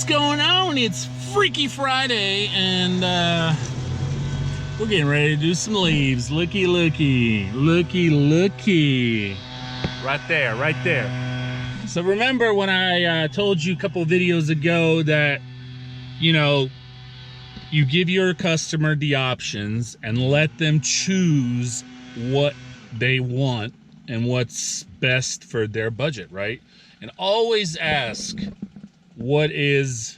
What's going on? It's Freaky Friday, and we're getting ready to do some leaves. Looky, looky, looky, looky. Right there, right there. So remember when I told you a couple videos ago that, you know, you give your customer the options and let them choose what they want and what's best for their budget, right? And always ask what is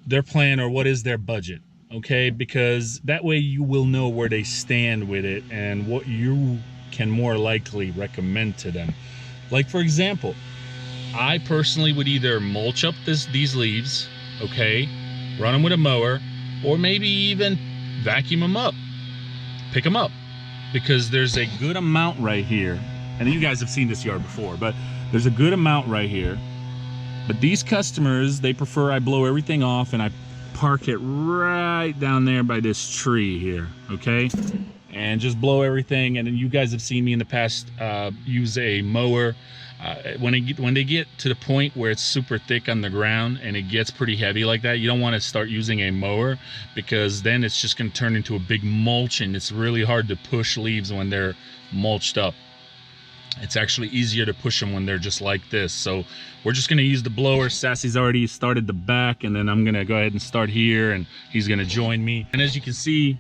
their plan or what is their budget, okay? Because that way you will know where they stand with it and what you can more likely recommend to them. Like, for example, I personally would either mulch up these leaves, okay, run them with a mower, or maybe even vacuum them up, pick them up, because there's a good amount right here. And you guys have seen this yard before, but there's a good amount right here. But these customers, they prefer I blow everything off and I park it right down there by this tree here, okay? And just blow everything. And then you guys have seen me in the past use a mower. When they get to the point where it's super thick on the ground and it gets pretty heavy like that, you don't want to start using a mower, because then it's just going to turn into a big mulch, and it's really hard to push leaves when they're mulched up. It's actually easier to push them when they're just like this. So we're just going to use the blower. Sassy's already started the back, and then I'm going to go ahead and start here, and he's going to join me. And as you can see,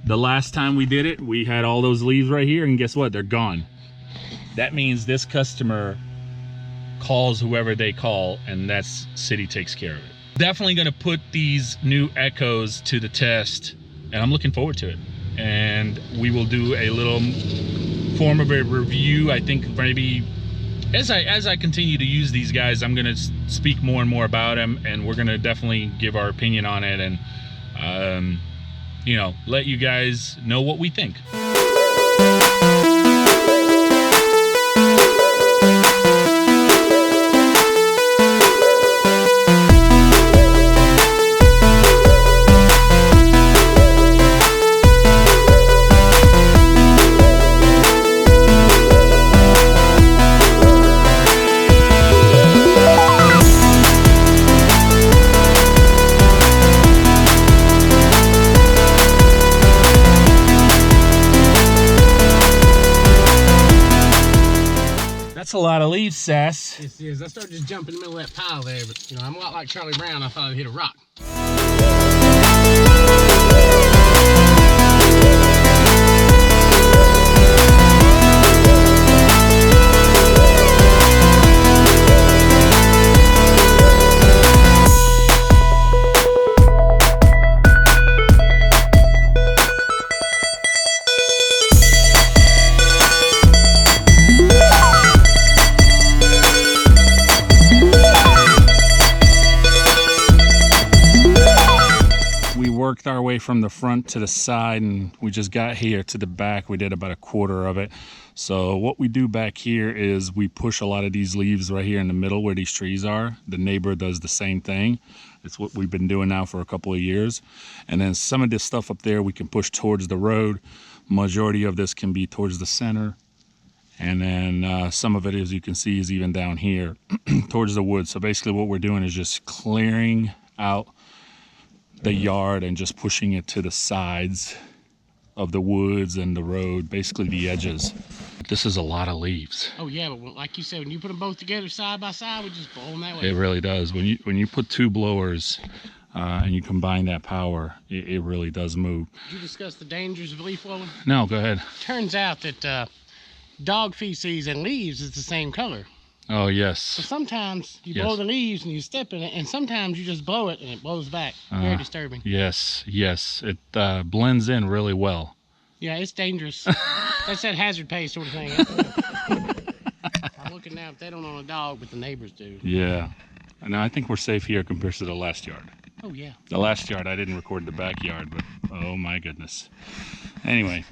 the last time we did it, we had all those leaves right here, and guess what? They're gone. That means this customer calls whoever they call, and that's City takes care of it. Definitely going to put these new Echoes to the test, and I'm looking forward to it. And we will do a little form of a review. I think maybe as I continue to use these guys, I'm going to speak more and more about them, and we're going to definitely give our opinion on it, and you know, let you guys know what we think. That's a lot of leaves, Sass. Yes, it is. I started just jumping in the middle of that pile there, but you know, I'm a lot like Charlie Brown. I thought I'd hit a rock. Worked our way from the front to the side, and we just got here to the back. We did about a quarter of it. So what we do back here is we push a lot of these leaves right here in the middle where these trees are. The neighbor does the same thing. It's what we've been doing now for a couple of years. And then some of this stuff up there we can push towards the road. Majority of this can be towards the center. And then some of it, as you can see, is even down here towards the woods. So basically what we're doing is just clearing out the yard and just pushing it to the sides of the woods and the road, basically the edges. This is a lot of leaves. Oh yeah, but like you said, when you put them both together side by side, we just blow them that way. It really does. When you put two blowers and you combine that power, it really does move. Did you discuss the dangers of leaf blowing? No, go ahead. Turns out that dog feces and leaves is the same color. Oh, yes. So sometimes you blow the leaves and you step in it, and sometimes you just blow it and it blows back. Very disturbing. Yes, yes. It blends in really well. Yeah, it's dangerous. That's that hazard pay sort of thing. I'm looking now, if they don't own a dog, but the neighbors do. Yeah. And I think we're safe here compared to the last yard. Oh, yeah. The last yard, I didn't record the backyard, but oh my goodness. Anyway,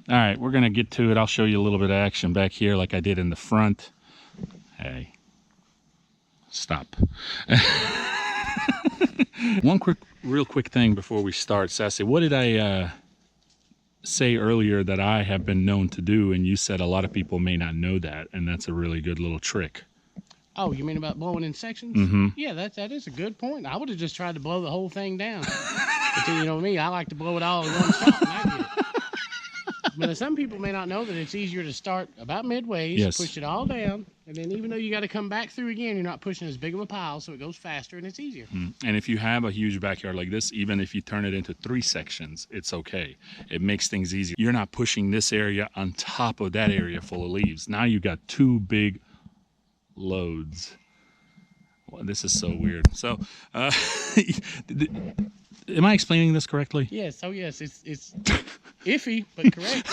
all right, we're going to get to it. I'll show you a little bit of action back here like I did in the front. Hey, stop. One real quick thing before we start, Sassy. What did I say earlier that I have been known to do, and you said a lot of people may not know that, and that's a really good little trick? Oh, you mean about blowing in sections? Mm-hmm. Yeah, that is a good point. I would have just tried to blow the whole thing down. But then, you know me, I like to blow it all in one shot, and I get it. But some people may not know that it's easier to start about midways, Yes. push it all down, and then even though you got to come back through again, you're not pushing as big of a pile, so it goes faster and it's easier. And if you have a huge backyard like this, even if you turn it into 3 sections, it's okay. It makes things easier. You're not pushing this area on top of that area full of leaves. Now you got 2 big loads. Well, this is so weird. So, am I explaining this correctly? Yes, oh yes, it's iffy, but correct.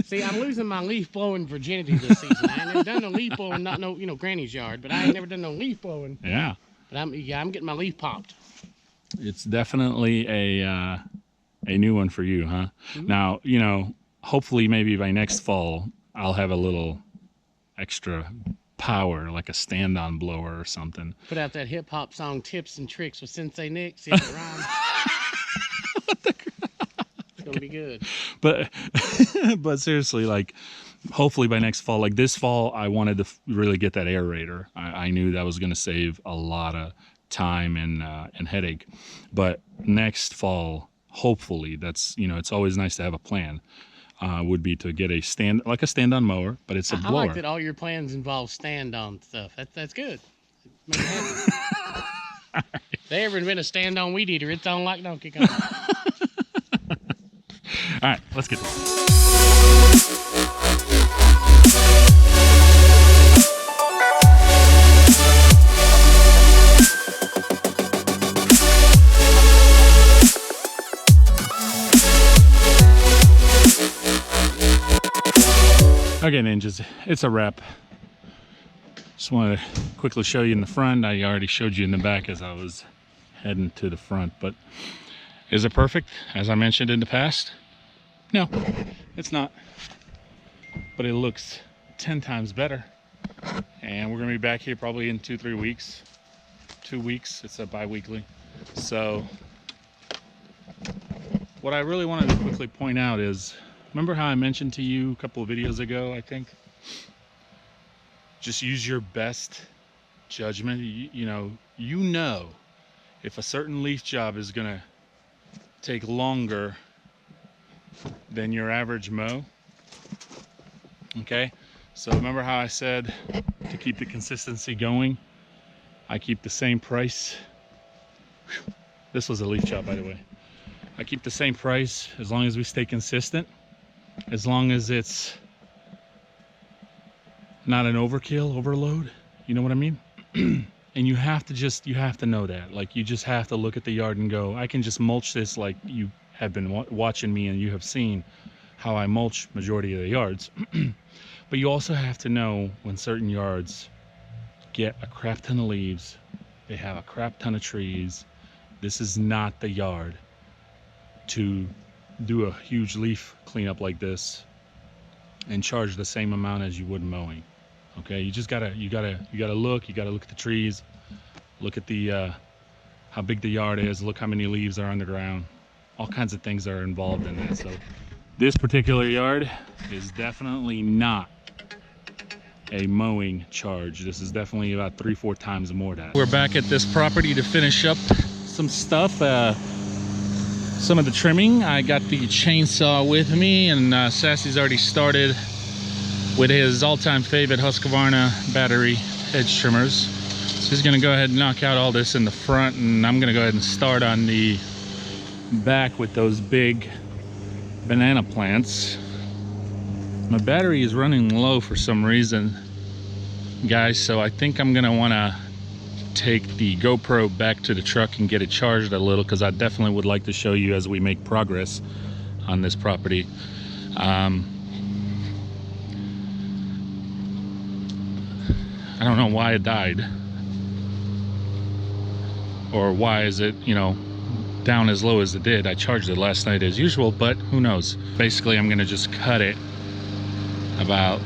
See, I'm losing my leaf blowing virginity this season. I ain't never done no leaf blowing, not no, Granny's yard, but I ain't never done no leaf blowing. Yeah. But I'm getting my leaf popped. It's definitely a new one for you, huh? Mm-hmm. Now, hopefully maybe by next fall, I'll have a little extra power, like a stand-on blower or something. Put out that hip-hop song, Tips and Tricks with Sensei Nick, see if it rhymes. It's gonna be good. But seriously, like, hopefully by next fall, like this fall, I wanted to really get that aerator. I knew that was going to save a lot of time and headache. But next fall, hopefully, that's, it's always nice to have a plan. Would be to get a stand-on mower, but it's a blower. I like that all your plans involve stand-on stuff. That's good. Make it happen. If they ever invent a stand-on weed eater, it's on like Donkey Kong. All right, let's get this. Okay, ninjas, it's a wrap. Just wanted to quickly show you in the front. I already showed you in the back as I was heading to the front, but is it perfect as I mentioned in the past? No, it's not, but it looks 10 times better. And we're gonna be back here probably in 2-3 weeks. 2 weeks, it's a bi-weekly. So what I really wanted to quickly point out is, remember how I mentioned to you a couple of videos ago, I think? Just use your best judgment. You know if a certain leaf job is gonna take longer than your average mow. Okay, so remember how I said to keep the consistency going, I keep the same price. Whew. This was a leaf job, by the way. I keep the same price as long as we stay consistent, as long as it's not an overload, you know what I mean? And you have to know that. Like, you just have to look at the yard and go, I can just mulch this, like you have been watching me and you have seen how I mulch majority of the yards. But you also have to know when certain yards get a crap ton of leaves, they have a crap ton of trees. This is not the yard to do a huge leaf cleanup like this and charge the same amount as you would mowing. Okay, you gotta look at the trees, look at the how big the yard is, look how many leaves are on the ground. All kinds of things are involved in that. So this particular yard is definitely not a mowing charge. This is definitely about 3-4 times more than that. We're back at this property to finish up some stuff, some of the trimming. I got the chainsaw with me, and Sassy's already started with his all-time favorite Husqvarna battery edge trimmers. So he's gonna go ahead and knock out all this in the front, and I'm gonna go ahead and start on the back with those big banana plants. My battery is running low for some reason, guys, so I think I'm gonna wanna take the GoPro back to the truck and get it charged a little, because I definitely would like to show you as we make progress on this property. I don't know why it died, or why is it, down as low as it did. I charged it last night as usual, but who knows. Basically, I'm gonna just cut it about,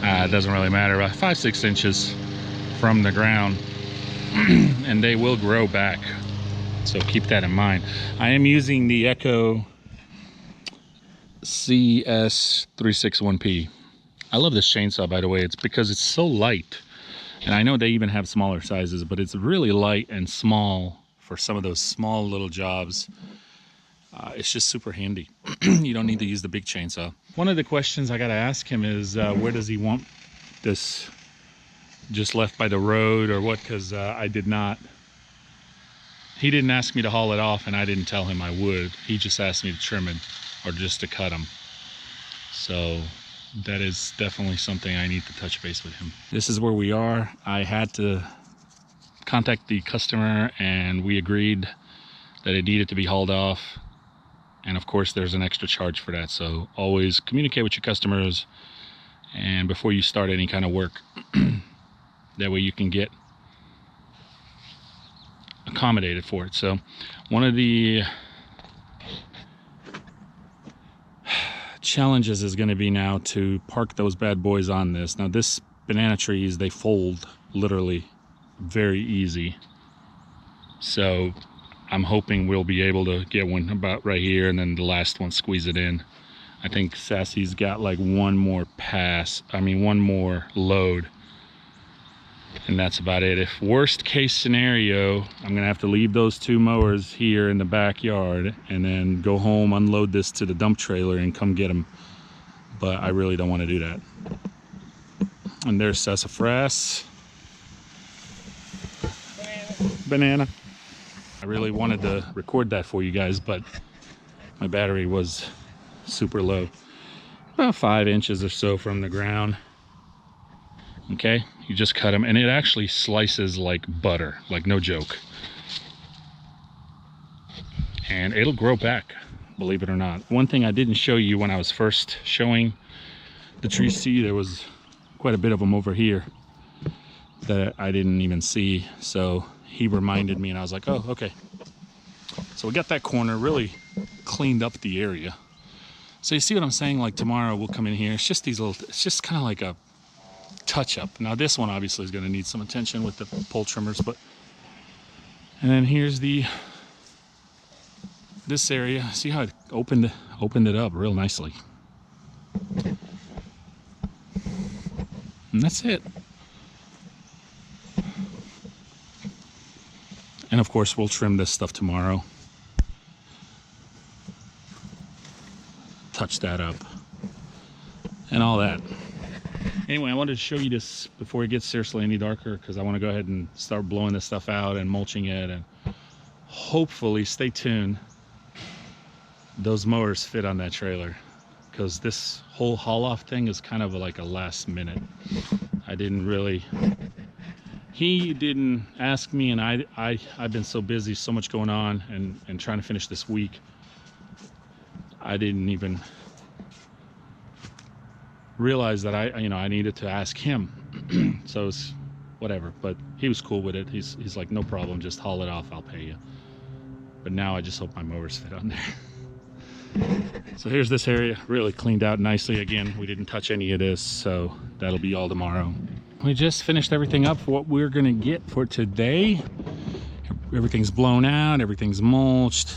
it doesn't really matter, about 5-6 inches from the ground, and they will grow back. So keep that in mind. I am using the Echo CS361P. I love this chainsaw, by the way. It's because it's so light. And I know they even have smaller sizes, but it's really light and small for some of those small little jobs. It's just super handy. You don't need to use the big chainsaw. One of the questions I got to ask him is where does he want this just left by the road or what? Because I did not. He didn't ask me to haul it off, and I didn't tell him I would. He just asked me to trim it or just to cut them. So that is definitely something I need to touch base with him. This is where we are. I had to contact the customer, and we agreed that it needed to be hauled off. And of course, there's an extra charge for that. So always communicate with your customers, and before you start any kind of work, that way you can get accommodated for it. So one of the challenges is going to be now to park those bad boys on this. Now this banana trees, they fold literally very easy. So I'm hoping we'll be able to get one about right here, and then the last one squeeze it in. I think Sassy's got like one more load. And that's about it. If worst case scenario, I'm gonna have to leave those 2 mowers here in the backyard and then go home, unload this to the dump trailer and come get them. But I really don't want to do that. And there's Sassafras. Banana. I really wanted to record that for you guys, but my battery was super low. About 5 inches or so from the ground. Okay, you just cut them, and it actually slices like butter, like no joke. And it'll grow back, believe it or not. One thing I didn't show you when I was first showing the tree seed, there was quite a bit of them over here that I didn't even see. So he reminded me, and I was like, oh, okay. So we got that corner really cleaned up the area. So you see what I'm saying? Like tomorrow we'll come in here. It's just these little, it's just kind of like a touch up. Now this one obviously is going to need some attention with the pole trimmers, but and then here's this area. See how it opened it up real nicely. And that's it. And of course we'll trim this stuff tomorrow. Touch that up and all that. Anyway, I wanted to show you this before it gets seriously any darker, because I want to go ahead and start blowing this stuff out and mulching it, and hopefully, stay tuned, those mowers fit on that trailer, because this whole haul off thing is kind of like a last minute. He didn't ask me, and I've been so busy, so much going on, and trying to finish this week, I didn't even realized that I needed to ask him. So it's whatever, but he was cool with it. He's like, no problem, just haul it off, I'll pay you. But now I just hope my mowers fit on there. So here's this area, really cleaned out nicely. Again, we didn't touch any of this, so that'll be all tomorrow. We just finished everything up for what we're gonna get for today. Everything's blown out, everything's mulched.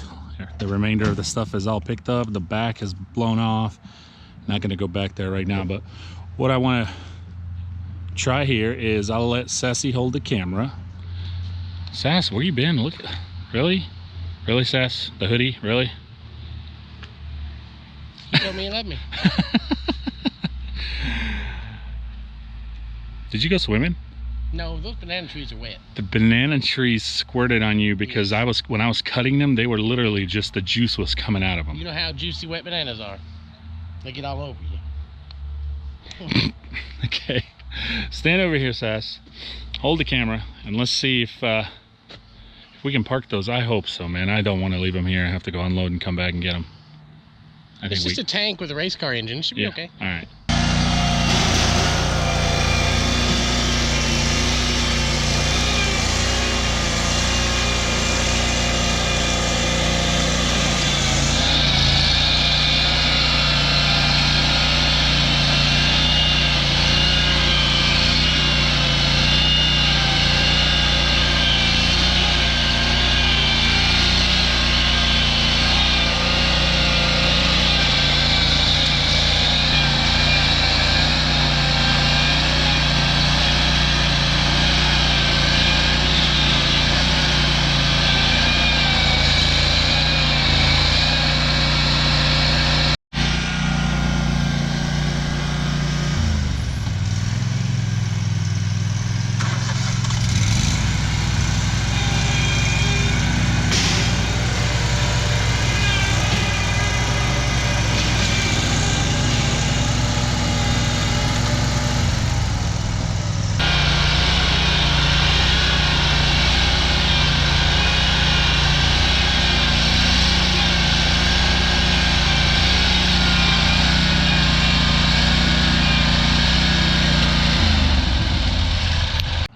The remainder of the stuff is all picked up. The back is blown off. Not going to go back there right now, but what I want to try here is I'll let Sassy hold the camera. Sass, where you been? Look, really, Sass, the hoodie, really? You told me you love me. Did you go swimming? No, those banana trees are wet. The banana trees squirted on you because when I was cutting them, they were literally just, the juice was coming out of them. You know how juicy wet bananas are. They get all over you. Okay, stand over here, Sass. Hold the camera, and let's see if we can park those. I hope so, man. I don't want to leave them here. I have to go unload and come back and get them. It's just a tank with a race car engine. It should be okay. All right.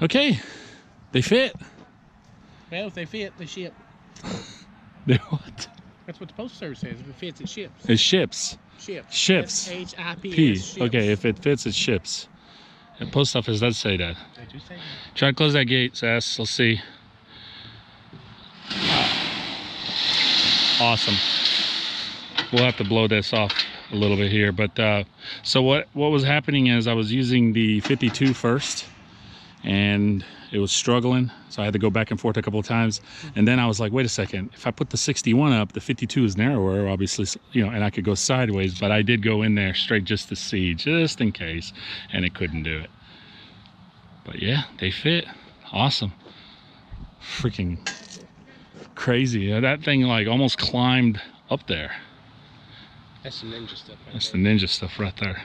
Okay, they fit. Well, if they fit, they ship. They what? That's what the Postal Service says. If it fits, it ships. It ships. Ships. Ships. S-H-I-P-S. P. Ships. Okay, if it fits, it ships. The post office does say that. They do say that. Try to close that gate, Sass. Let's see. Awesome. We'll have to blow this off a little bit here, but so what was happening is I was using the 52 first, and it was struggling, so I had to go back and forth a couple of times, and then I was like, wait a second, if I put the 61 up, the 52 is narrower, obviously, you know, and I could go sideways, but I did go in there straight just to see, just in case, and it couldn't do it. But yeah, they fit. Awesome. Freaking crazy. That thing like almost climbed up there. That's some ninja stuff. That's the ninja stuff right there.